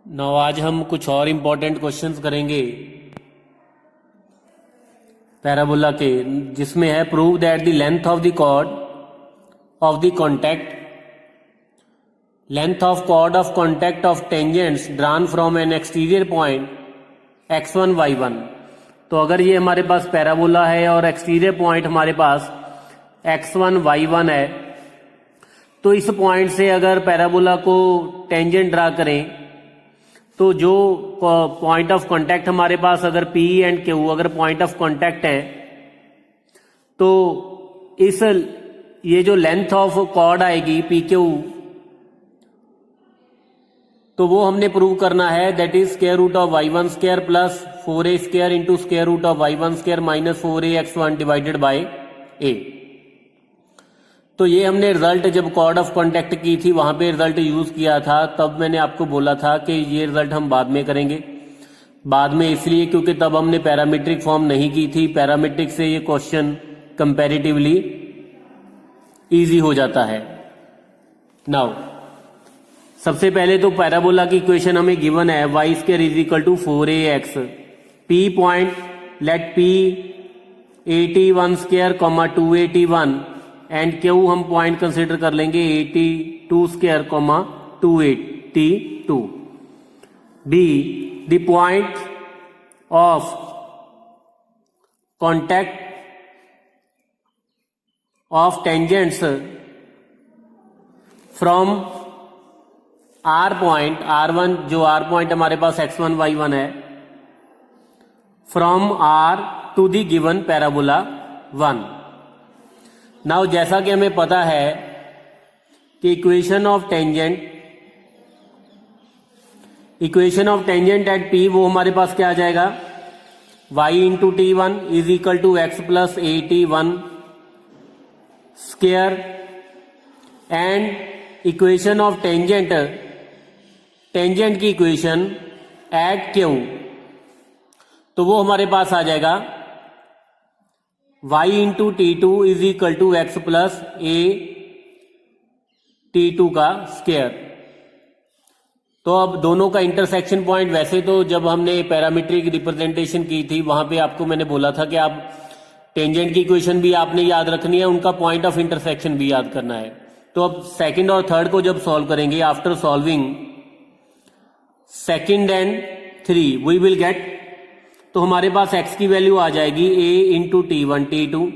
Now आज हम कुछ और इम्पोर्टेंट क्वेश्चंस करेंगे पैराबोला के, जिसमें है prove that the length of the chord of the contact length of chord of contact of tangents drawn from an exterior point x1 y1। तो अगर ये हमारे पास पैराबोला है और एक्सटीरियर पॉइंट हमारे पास x1 y1 है, तो इस पॉइंट से अगर पैराबोला को टेंजेंट ड्रा करें तो जो पॉइंट ऑफ कांटेक्ट हमारे पास अगर P एंड Q अगर पॉइंट ऑफ कांटेक्ट है, तो इस ये जो लेंथ ऑफ कॉर्ड आएगी PQ, तो वो हमने प्रूव करना है, that is square root of y1 square plus 4a square into square root of y1 square minus 4a x1 divided by a। तो ये हमने रिजल्ट जब कॉर्ड ऑफ कांटेक्ट की थी वहां पे रिजल्ट यूज किया था, तब मैंने आपको बोला था कि ये रिजल्ट हम बाद में करेंगे। बाद में इसलिए क्योंकि तब हमने पैरामीट्रिक फॉर्म नहीं की थी। पैरामीट्रिक से ये क्वेश्चन कंपैरेटिवली इजी हो जाता है। नाउ सबसे पहले तो पैराबोला की इक्वेशन हमें गिवन है, Y square is equal to 4ax। P point let P 81 square 281 and Q हम पॉइंट कंसिडर कर लेंगे 82 square 282। Be the point of contact of tangents from R point R1, जो आर पॉइंट हमारे पास x1 y1 है, from R to the given parabola 1। Now जैसा कि हमें पता है कि equation of tangent at P वो हमारे पास क्या आ जाएगा, y into T1 is equal to x plus 81 square and equation of tangent की इक्वेशन एट Q, तो वो हमारे पास आ जाएगा y into T2 is equal to x plus a T2 का स्क्वायर। तो अब दोनों का इंटरसेक्शन पॉइंट, वैसे तो जब हमने पैरामीट्रिक रिप्रेजेंटेशन की थी वहां पे आपको मैंने बोला था कि आप टेंजेंट की इक्वेशन भी आपने याद रखनी है, उनका पॉइंट ऑफ इंटरसेक्शन भी याद करना है। तो अब सेकंड और थर्ड को जब सॉल्व करेंगे, after solving second and 3 we will get, तो हमारे पास x की वैल्यू आ जाएगी a इंटू T1 T2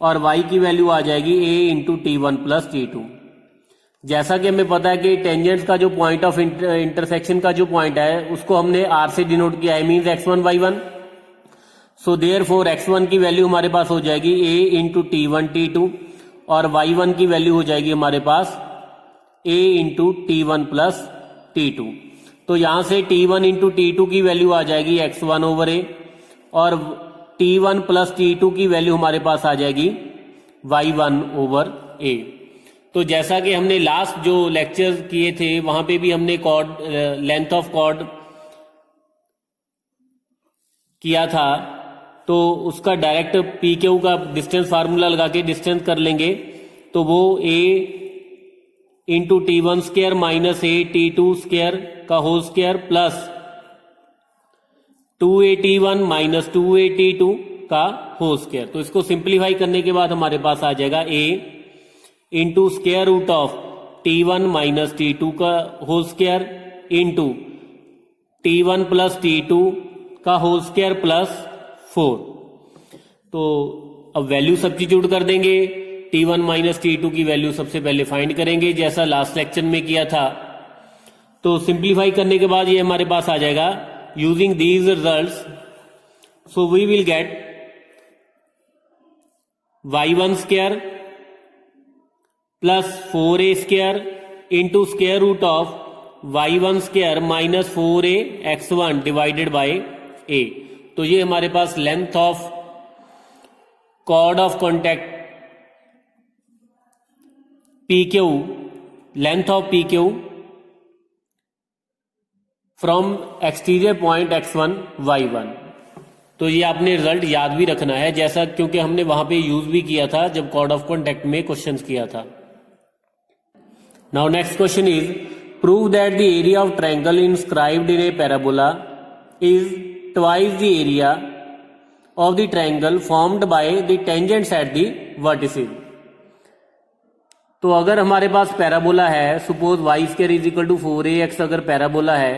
और y की वैल्यू आ जाएगी a into T1 plus T2। जैसा कि हमें पता है कि टेंजेंट्स का जो पॉइंट ऑफ इंटरसेक्शन का जो पॉइंट है उसको हमने r से डिनोट किया है, means x1 y1। So therefore x1 की वैल्यू हमारे पास हो जाएगी a इंटू T1 T2 और y1 की वैल्यू हो जाएगी हमारे पास a into T1 plus T2। तो यहां से T1 इंटू T2 की वैल्यू आ जाएगी x1 ओवर a और T1 प्लस T2 की वैल्यू हमारे पास आ जाएगी y1 ओवर a। तो जैसा कि हमने लास्ट जो लेक्चर किए थे वहां पे भी हमने कॉर्ड लेंथ ऑफ कॉर्ड किया था, तो उसका डायरेक्ट PQ का डिस्टेंस फार्मूला लगा के डिस्टेंस कर लेंगे, तो वो a into T1 square minus a T2 square का whole square plus 2a minus 2a का होल स्क्वायर। तो इसको सिंप्लीफाई करने के बाद हमारे पास आ जाएगा a into square root of T1 minus T2 का whole square into T1 plus T2 का होल स्क्वायर प्लस 4। तो अब वैल्यू सब्स्टिट्यूट कर देंगे, T1 माइनस T2 की वैल्यू सबसे पहले फाइंड करेंगे जैसा लास्ट लेक्चर में किया था। तो सिंप्लीफाई करने के बाद ये हमारे पास आ जाएगा using these results, so we will get y1 square plus 4a square into square root of y1 square minus 4a x1 divided by a। तो ये हमारे पास length of chord of contact PQ, length of PQ from exterior point x1 y1। तो ये आपने result याद भी रखना है, जैसा क्योंकि हमने वहां पे यूज भी किया था जब कॉर्ड ऑफ कॉन्टैक्ट में क्वेश्चंस किया था। Now next question is prove that the area of triangle inscribed in a parabola is twice the area of the triangle formed by the tangents at the vertices. तो अगर हमारे पास parabola है, suppose Y square is equal to 4ax अगर parabola है,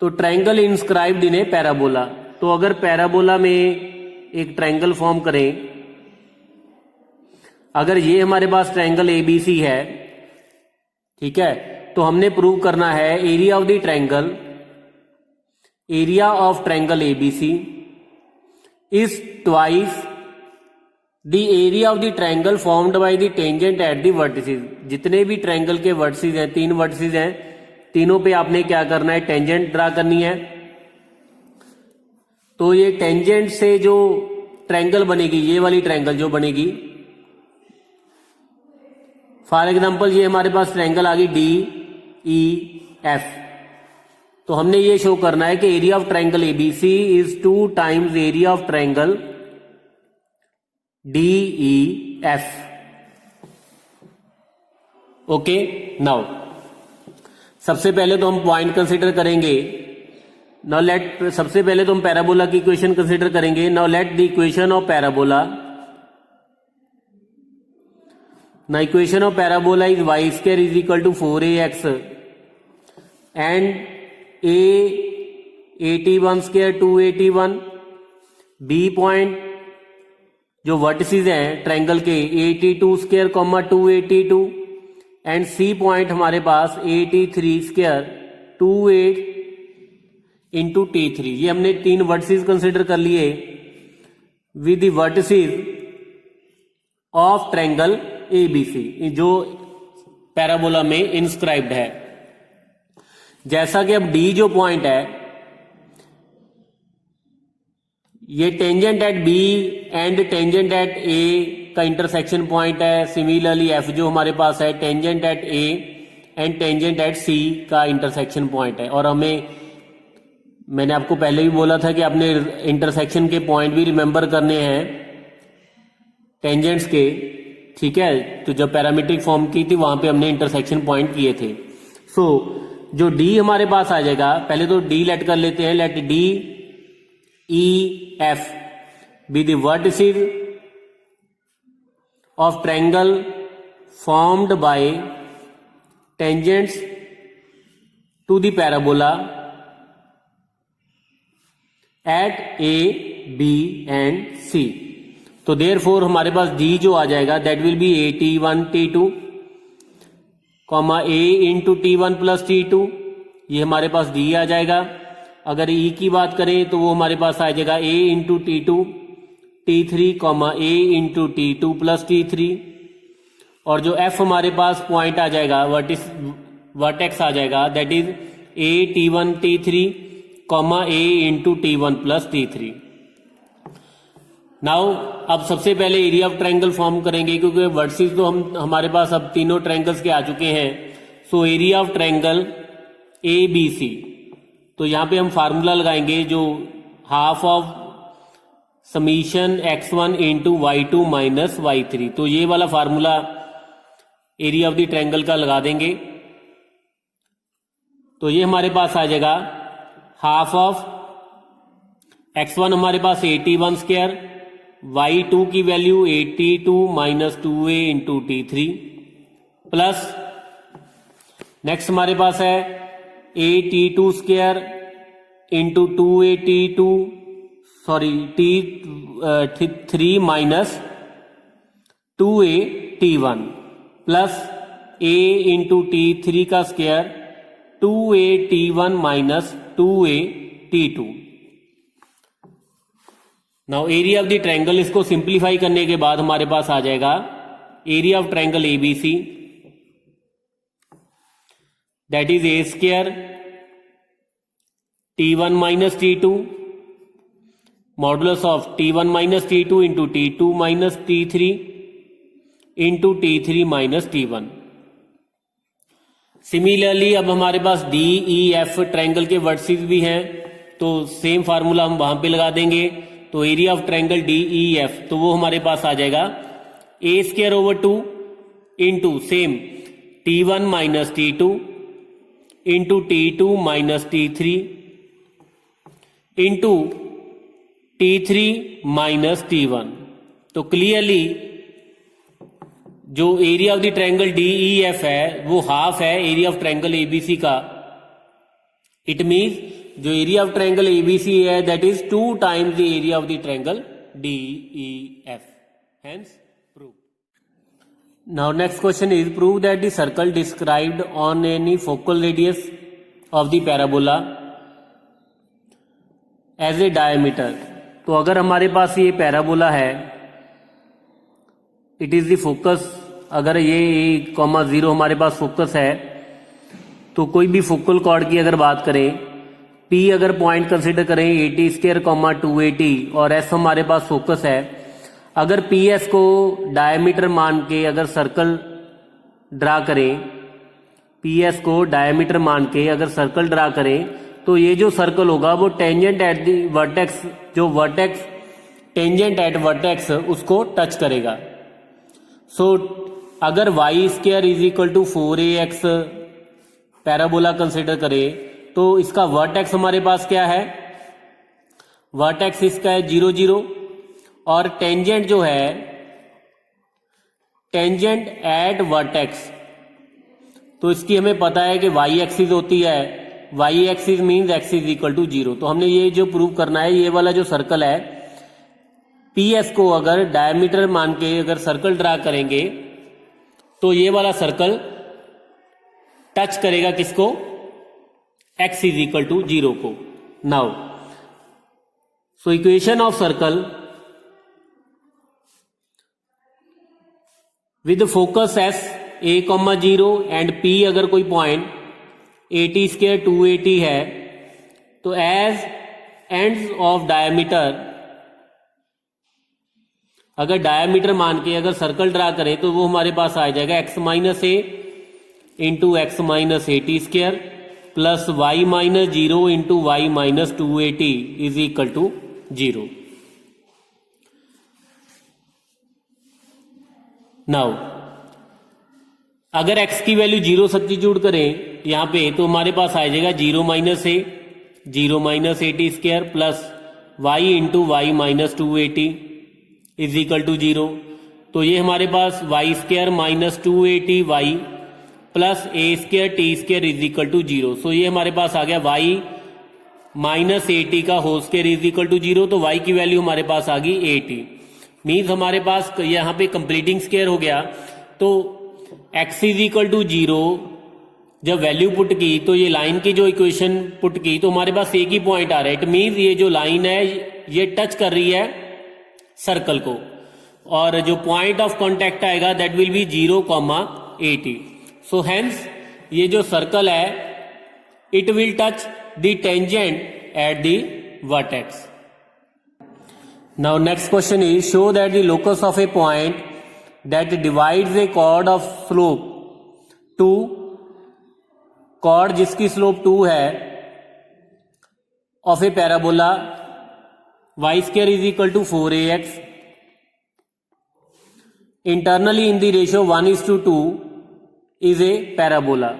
तो triangle inscribed in a parabola, तो अगर पैराबोला में एक ट्रायंगल फॉर्म करें, अगर ये हमारे पास ट्रायंगल एबीसी है, ठीक है, तो हमने प्रूव करना है area of the triangle, area of triangle ABC is twice the area of the triangle formed by the tangent at the vertices. जितने भी ट्रायंगल के वर्टिसेस हैं, 3 वर्टिसेस हैं, तीनों पे आपने क्या करना है, टेंजेंट ड्रा करनी है। तो ये टेंजेंट से जो ट्रायंगल बनेगी, ये वाली ट्रायंगल जो बनेगी, फॉर एग्जांपल ये हमारे पास ट्रायंगल आ गई DEF, तो हमने ये शो करना है कि area of triangle ABC is 2 times area of triangle DEF। Okay, now सबसे पहले तो हम पॉइंट कंसीडर करेंगे। नाउ लेट, सबसे पहले तो हम पैराबोला की इक्वेशन कंसीडर करेंगे। Now let the equation of parabola, now equation of parabola is y square is equal to 4ax and a 81 square 281, b point जो वर्टिसेस हैं ट्रायंगल के 82 स्क्वायर 282 एंड सी पॉइंट हमारे पास 83 square 28 into T3। ये हमने 3 vertices consider कर लिए with the vertices of triangle ABC जो parabola में इंस्क्राइब्ड है। जैसा कि अब डी जो पॉइंट है, ये tangent at B and tangent at A का इंटरसेक्शन पॉइंट है। सिमिलरली एफ जो हमारे पास है, tangent at A and tangent at C का इंटरसेक्शन पॉइंट है। और मैंने आपको पहले भी बोला था कि आपने इंटरसेक्शन के पॉइंट भी रिमेंबर करने हैं टेंजेंट्स के, ठीक है। तो जब पैरामीट्रिक फॉर्म की थी वहां पे हमने इंटरसेक्शन पॉइंट किए थे। सो जो डी हमारे पास आ जाएगा, पहले तो डी लेट कर लेते हैं, let D E F be the vertices of triangle formed by tangents to the parabola at A B and C. तो देयरफॉर हमारे पास डी जो आ जाएगा that will be T1 T2 comma a into T1 plus T2, ये हमारे पास D आ जाएगा। अगर ई की बात करें तो वो हमारे पास आ जाएगा ए into T2 T3 comma a into T2 plus T3। और जो एफ हमारे पास पॉइंट आ जाएगा, वर्टेक्स आ जाएगा, that is a T1 T3 comma a into T1 plus T3। Now अब सबसे पहले एरिया ऑफ ट्रायंगल फॉर्म करेंगे, क्योंकि वर्टिसेस तो हमारे पास अब तीनों ट्रायंगल्स के आ चुके हैं। So area of triangle A B C, तो यहां पे हम फार्मूला लगाएंगे जो half of summation x1 into y2 minus y3। तो ये वाला formula area of the triangle का लगा देंगे, तो ये हमारे पास आ जाएगा हाफ ऑफ x1 हमारे पास 81 स्क्वायर, y2 की value 82 minus 2a into T3 plus next हमारे पास है T2 square into 2a T3 minus 2a T1 plus a into T3 का square 2a T1 minus 2a T2। Now area of the triangle, इसको simplify करने के बाद हमारे पास आ जाएगा area of triangle ABC that is a square T1 minus T2 modulus of T1 minus T2 into T2 minus T3 into T3 minus T1। Similarly अब हमारे पास डी ई एफ ट्रायंगल के वर्टिसेस भी हैं, तो सेम फार्मूला हम वहां पे लगा देंगे। तो area of triangle D E F, तो वो हमारे पास आ जाएगा a square over 2 into same T1 minus T2 into T2 minus T3 into T3 minus T1। तो क्लियरली जो area of the triangle DEF है वो हाफ है एरिया ऑफ ट्रायंगल ABC का। इट मीन्स जो एरिया ऑफ ट्रायंगल ABC है that is 2 times the area of the triangle DEF। Hence prove. Now next question is prove that the circle described on any focal radius of the parabola as a diameter. तो अगर हमारे पास ये parabola है, it is the focus, अगर ये A, 0 हमारे पास focus है, तो कोई भी फोकल कॉर्ड की अगर बात करें, P अगर पॉइंट कंसिडर करें 80 स्क्वायर 280 और S हमारे पास फोकस है, अगर PS को डायमीटर मान के अगर सर्कल ड्रा करें, PS को डायमीटर मान के अगर सर्कल ड्रा करें, तो ये जो सर्कल होगा वो टेंजेंट एट द वर्टेक्स, जो वर्टेक्स टेंजेंट एट वर्टेक्स उसको टच करेगा। सो अगर Y square is equal to 4AX parabola consider करें तो इसका वर्टेक्स हमारे पास क्या है, वर्टेक्स इसका है 0 0 और टेंजेंट जो है टेंजेंट एट वर्टेक्स, तो इसकी हमें पता है कि वाई एक्सिस होती है, Y axis means X is equal to 0। तो हमने ये जो प्रूव करना है, ये वाला जो सर्कल है PS को अगर डायमीटर मान के अगर सर्कल ड्रा करेंगे तो ये वाला सर्कल टच करेगा किसको, x इज इक्वल टू 0 को। Now so equation of circle with focus S A, 0 and P अगर कोई पॉइंट 80 स्क्वायर 280 है, तो एज एंड्स ऑफ डायमीटर, अगर डायमीटर मान के अगर सर्कल ड्रा करें तो वो हमारे पास आ जाएगा x minus a into x minus 80 square plus y minus 0 into y minus 280 is equal to 0। Now अगर x की वैल्यू 0 सब्स्टिट्यूट करें यहां पे तो हमारे पास आ जाएगा 0 minus a 0 minus 80 square plus y into y minus 280 is equal to 0। तो ये हमारे पास y square minus 280 y plus a square t square is equal to 0। So ये हमारे पास आ गया वाई माइनस 80 का whole square is equal to 0। तो वाई की वैल्यू हमारे पास आ गई 80। मीन्स हमारे पास यहाँ पे कंप्लीटिंग स्क्वायर हो गया। तो x इज इक्वल टू 0 जब वैल्यू पुट की तो ये लाइन की जो इक्वेशन पुट की तो हमारे पास एक ही पॉइंट आ रहा है। इट मीन्स ये जो लाइन है ये टच कर रही है सर्कल को, और जो पॉइंट ऑफ कांटेक्ट आएगा that will be 0,80। So hence ये जो सर्कल है it will touch the tangent at the vertex. Now next question is show that the locus of a point that divides a chord of slope 2, chord जिसकी slope 2 है of a parabola y square is equal to 4AX internally in the ratio 1:2 is a parabola.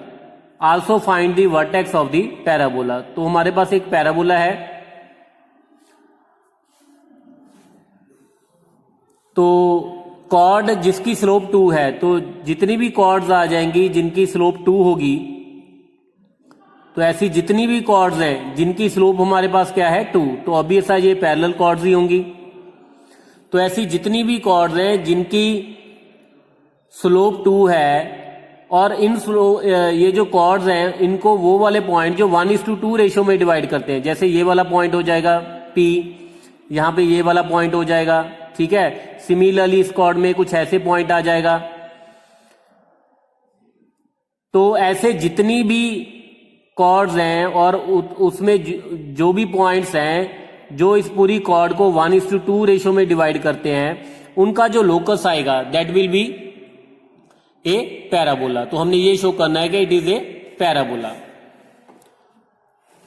Also find the vertex of the parabola. तो हमारे पास एक parabola है, तो cord जिसकी slope 2 है, तो जितनी भी कॉर्ड्स आ जाएंगी जिनकी स्लोप 2 होगी, तो ऐसी जितनी भी कॉर्ड्स हैं जिनकी स्लोप हमारे पास क्या है 2, तो ऑब्वियस है ये पैरेलल कॉर्ड्स ही होंगी। तो ऐसी जितनी भी कॉर्ड्स हैं जिनकी स्लोप 2 है और इन ये जो कॉर्ड्स हैं इनको वो वाले पॉइंट जो 1:2 रेशियो में डिवाइड करते हैं, जैसे ये वाला पॉइंट हो जाएगा P, यहां पे ये वाला पॉइंट हो जाएगा, ठीक है। सिमिलरली इस कॉर्ड में कुछ ऐसे पॉइंट आ जाएगा। तो ऐसे जितनी भी कॉर्ड्स हैं और उसमें जो भी पॉइंट्स हैं जो इस पूरी कॉर्ड को 1:2 रेशियो में डिवाइड करते हैं, उनका जो लोकस आएगा that will be a parabola. तो हमने ये शो करना है कि it is a parabola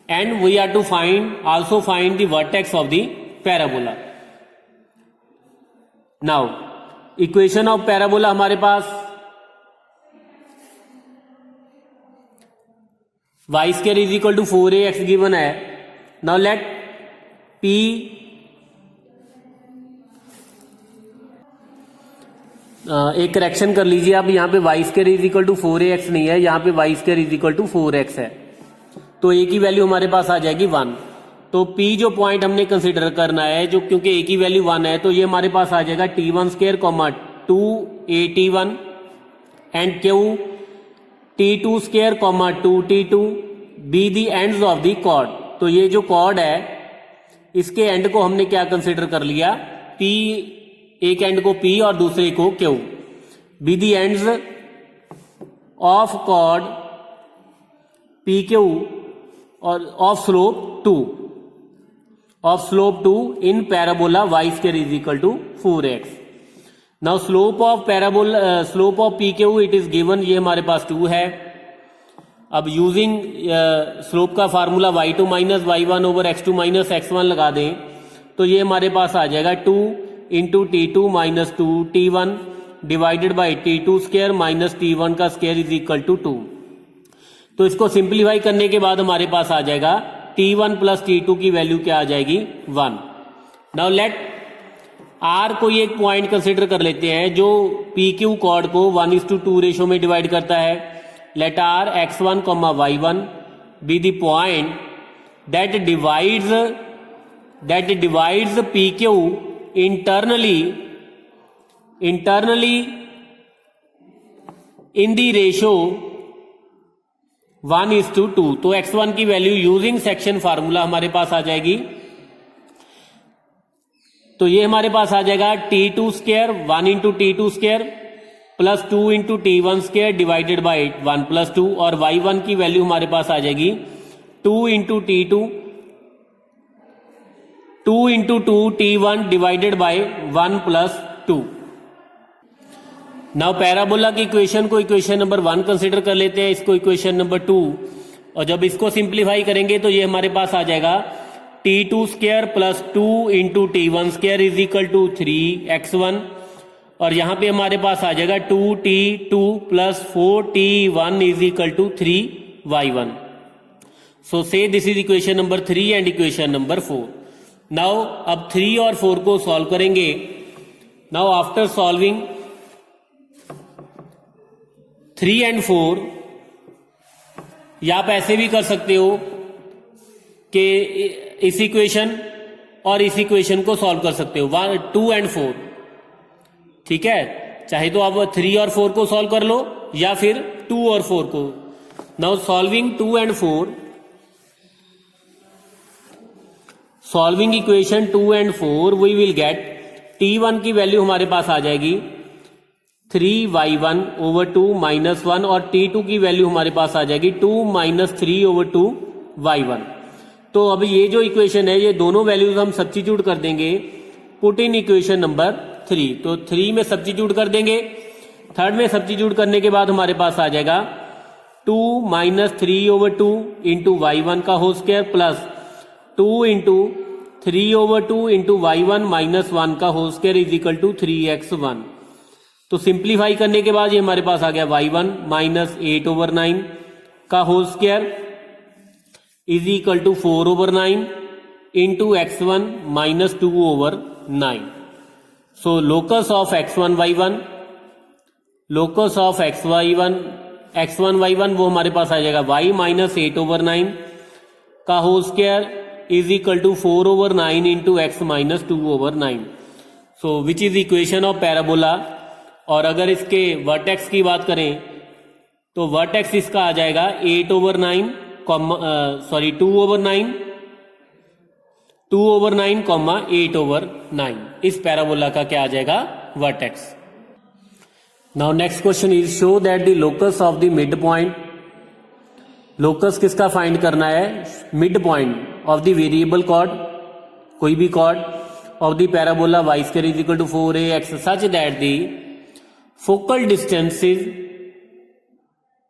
and we are to find also find the vertex of the parabola. Now equation of parabola हमारे पास y square is equal to 4ax given है। Now let p एक correction कर लीजिए आप, यहाँ पे y square is equal to 4ax नहीं है, यहाँ पे y square is equal to 4x है, तो a की वैल्यू हमारे पास आ जाएगी 1। तो p जो पॉइंट हमने कंसिडर करना है, जो क्योंकि a की वैल्यू 1 है, तो ये हमारे पास आ जाएगा t1 square comma 2at1 and q t2 square comma 2t2 be the ends of the chord. तो ये जो कॉर्ड है इसके एंड को हमने क्या कंसिडर कर लिया, p, एक एंड को p और दूसरे को q। Be the ends of chord pq और of slope 2 in parabola y square is equal to 4x। Now slope of pq it is given, ये हमारे पास 2 है। अब यूजिंग स्लोप का formula y2 minus y1 over x2 minus x1 लगा दें, तो ये हमारे पास आ जाएगा 2 into t2 minus 2t1 divided by t2 square minus t1 का स्क्वायर इज इक्वल टू 2। तो इसको सिंप्लीफाई करने के बाद हमारे पास आ जाएगा t1 प्लस t2 की वैल्यू क्या आ जाएगी 1। नाउ लेट r कोई एक पॉइंट कंसिडर कर लेते हैं जो pq कॉर्ड को 1:2 रेशो में डिवाइड करता है। Let r x1 y1 be the point that divides pq internally in the ratio 1:2। तो x1 की वैल्यू यूजिंग सेक्शन फार्मूला हमारे पास आ जाएगी, तो ये हमारे पास आ जाएगा t2 square 1 into t2 square plus 2 into t1 square divided by 1 plus 2, और y1 की वैल्यू हमारे पास आ जाएगी 2 into 2 t1 divided by 1 plus 2। Now parabola की इक्वेशन को इक्वेशन नंबर 1 कंसिडर कर लेते हैं, इसको इक्वेशन नंबर 2, और जब इसको सिंप्लीफाई करेंगे तो ये हमारे पास आ जाएगा t2 square plus 2 into t1 square is equal to 3x1, और यहाँ पे हमारे पास आ जाएगा 2t2 plus 4t1 is equal to 3y1। So say this is equation number 3 and equation number 4। Now अब 3 और 4 को सॉल्व करेंगे। नाउ आफ्टर सॉल्विंग 3 एंड 4, या आप ऐसे भी कर सकते हो कि इस इक्वेशन और इस इक्वेशन को सॉल्व कर सकते हो 2 एंड 4, ठीक है। चाहे तो आप 3 और 4 को सॉल्व कर लो या फिर 2 और 4 को। Now solving 2 and 4, solving equation 2 and 4 we will get t1 की वैल्यू हमारे पास आ जाएगी 3y1 ओवर 2 माइनस 1, और t2 की वैल्यू हमारे पास आ जाएगी 2 माइनस 3 ओवर 2 y1। तो अब ये जो इक्वेशन है, ये दोनों वैल्यूज हम सब्स्टिट्यूट कर देंगे पुट इन इक्वेशन नंबर 3। तो 3 में सब्स्टिट्यूट कर देंगे, 3rd में सब्स्टिट्यूट करने के बाद हमारे पास आ जाएगा 2 माइनस 3 ओवर 2 इंटू y1 का whole square plus 2 into 3 over 2 into y1 minus 1 का whole square is equal to 3x1। तो सिंप्लीफाई करने के बाद ये हमारे पास आ गया y1 माइनस 8 ओवर 9 का whole square is equal to 4 over 9 into x1 minus 2 over 9। So locus of x1 y1, locus of x1 y1 वो हमारे पास आ जाएगा y माइनस 8 ओवर 9 का whole square is equal to 4 over 9 into x minus 2 over 9। So which is equation of parabola. और अगर इसके vertex की बात करें तो वर्टेक्स इसका आ जाएगा 8 ओवर 9 2 ओवर 9 कॉमा 8 ओवर 9। इस पैराबोला का क्या आ जाएगा vertex. Now next question is show that the locus of the mid point, locus किसका फाइंड करना है, mid point of the variable chord, कोई भी chord of the parabola y square is equal to 4ax such that the focal distances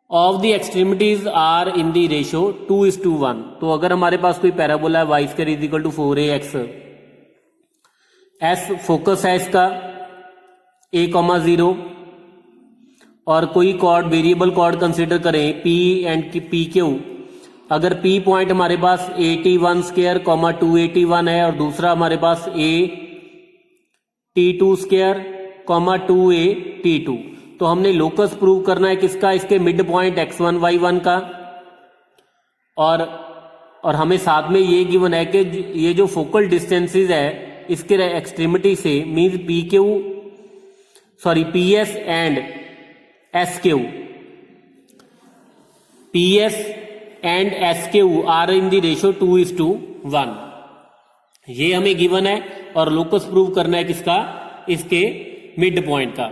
of the extremities are in the ratio 2:1। तो अगर हमारे पास कोई पैराबोला है y square is equal to 4ax, S focus है इसका a,0, और कोई कॉर्ड वेरिएबल कॉर्ड कंसिडर करें p एंड pq, अगर P पॉइंट हमारे पास AT1 स्क्वायर कॉमा 2AT1 है और दूसरा हमारे पास AT2 स्क्वायर कॉमा 2AT2, तो हमने लोकस प्रूव करना है किसका, इसके मिड पॉइंट x1 y1 का। और हमें साथ में ये गिवन है कि ये जो फोकल डिस्टेंसेस है इसके एक्सट्रीमिटी से means PS and SQ, PS and SQ are in the ratio 2:1, ये हमें गिवन है और लोकस प्रूव करना है किसका, इसके मिड पॉइंट का।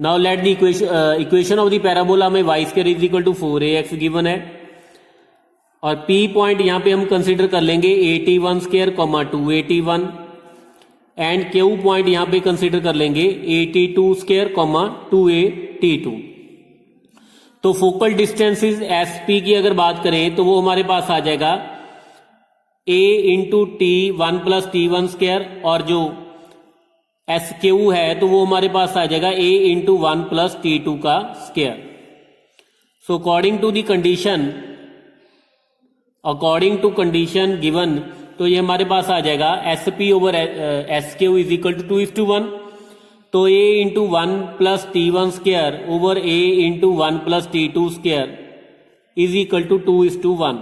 Now let the equation of the parabola में y square is equal to 4ax given है और P पॉइंट यहां पे हम कंसीडर कर लेंगे AT1 square comma 2AT1 and Q point यहां पे कंसीडर कर लेंगे AT2 स्क्वायर कॉमा 2AT2। तो फोकल डिस्टेंसेस SP की अगर बात करें तो वो हमारे पास आ जाएगा A into T1 plus T1 square और जो SQ है तो वो हमारे पास आ जाएगा A इंटू 1 प्लस T2 का square. So according to condition given, तो ये हमारे पास आ जाएगा SP over SQ is equal to 2:1, तो A into 1 plus T1 square over A into 1 plus T2 square is equal to 2:1।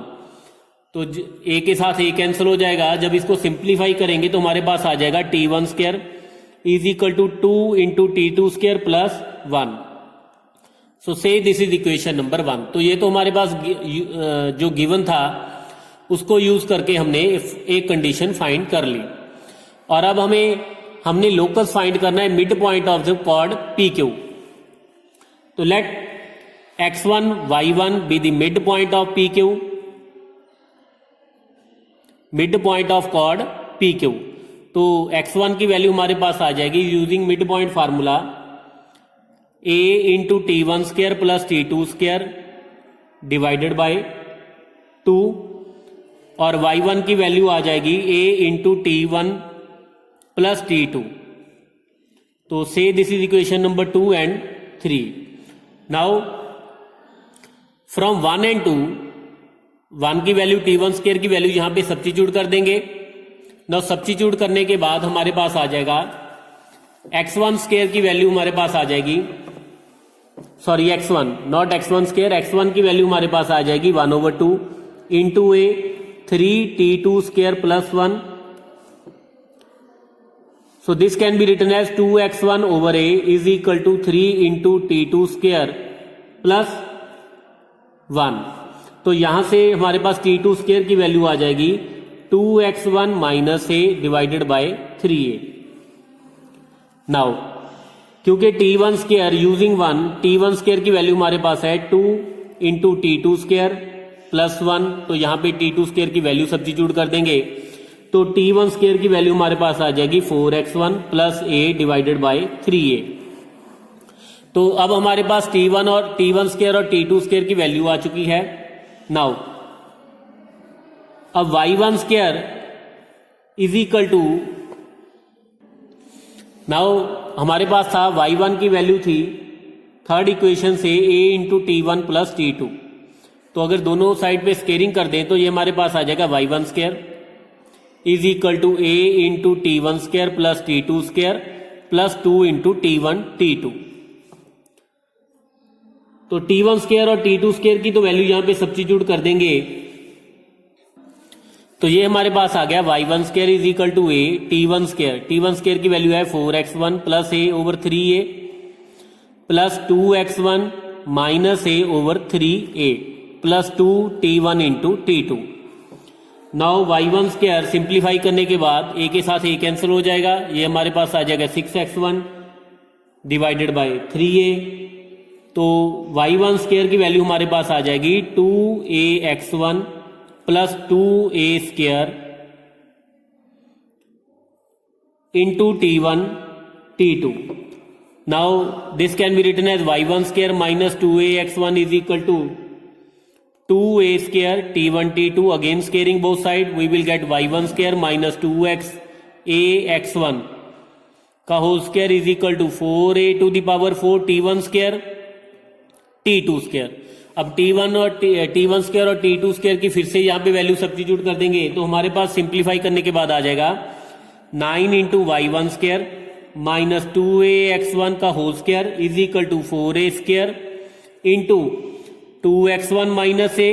तो A के साथ A कैंसिल हो जाएगा, जब इसको सिंप्लीफाई करेंगे तो हमारे पास आ जाएगा T1 square is equal to 2 into T2 square plus 1। So say this is equation number 1। तो ये तो हमारे पास जो गिवन था उसको यूज करके हमने एक कंडीशन फाइंड कर ली और अब हमने लोकस फाइंड करना है mid point of the chord PQ। तो let x1 y1 be the mid point of PQ, mid point of chord PQ। तो x1 की वैल्यू हमारे पास आ जाएगी using mid point formula A into T1 square plus T2 square divided by 2 और y1 की value आ जाएगी A into T1 plus T2। तो से this is equation number 2 and 3। Now from 1 and 2, 1 की वैल्यू T1 स्क्वायर की value यहां पे substitute कर देंगे। नाउ सब्स्टिट्यूट करने के बाद हमारे पास आ जाएगा x1 स्क्वायर की वैल्यू हमारे पास आ जाएगी, sorry x1 not x1 square, x1 की वैल्यू हमारे पास आ जाएगी 1/2 into A 3T2 square plus 1। So this can be written as 2x1 over A is equal to 3 into T2 square plus 1। तो यहां से हमारे पास T2 स्क्वायर की वैल्यू आ जाएगी 2x1 minus A divided by 3A। Now क्योंकि T1 square using 1, T1 square की value हमारे पास है 2 इंटू T2 स्क्वायर प्लस 1, तो यहां पे T2 स्क्वायर की वैल्यू सब्स्टिट्यूट कर देंगे तो T1 स्क्वायर की वैल्यू हमारे पास आ जाएगी 4x1 plus A divided by 3A। तो अब हमारे पास T1 स्क्वायर और T2 स्क्वायर की वैल्यू आ चुकी है। नाउ अब y1 square is equal to, now हमारे पास था y1 की वैल्यू थी थर्ड इक्वेशन से A into T1 plus T2, तो अगर दोनों साइड पे स्केयरिंग कर दें तो ये हमारे पास आ जाएगा y1 square is equal to A into T1 square plus T2 square plus 2 into T1 T2। तो T1 स्क्वायर और T2 स्क्वायर की तो वैल्यू यहां पे सब्स्टिट्यूट कर देंगे, तो ये हमारे पास आ गया y1 square is equal to A T1 square की वैल्यू है 4x1 plus A over 3A plus 2x1 minus A over 3A plus 2T1 into T2। Now y1 square simplify करने के बाद A के साथ A कैंसिल हो जाएगा, ये हमारे पास आ जाएगा 6x1 डिवाइडेड बाय 3A। तो y1 स्क्वायर की वैल्यू हमारे पास आ जाएगी 2ax1 plus 2a square into T1 T2। Now this can be written as y1 square minus 2ax1 is equal to 2a square T1 T2, again squaring both side we will get y1 square minus 2x(a)x1 का whole square is equal to 4a to the power 4 T1 square T2 square. अब T1 और T1 square और T2 square की फिर से यहाँ पे value substitute कर देंगे तो हमारे पास सिंप्लीफाई करने के बाद आ जाएगा 9 into y1 square minus 2ax1 का whole square is equal to 4a square into 2x1 minus a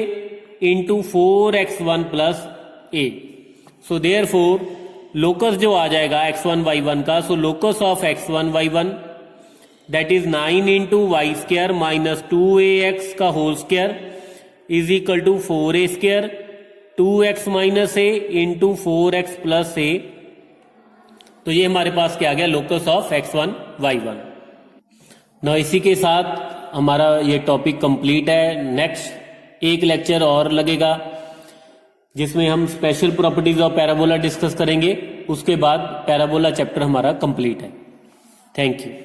into 4x1 plus a। So therefore locus जो आ जाएगा x1 y1 का, so locus of x1 y1 that is 9 into y square minus 2ax का whole square is equal to 4a square 2x minus a into 4x plus a। तो ये हमारे पास क्या आ गया, लोकस ऑफ x1 y1। ना इसी के साथ हमारा ये टॉपिक कंप्लीट है। नेक्स्ट एक लेक्चर और लगेगा जिसमें हम special properties of parabola discuss करेंगे। उसके बाद पैराबोला चैप्टर हमारा कंप्लीट है। Thank you.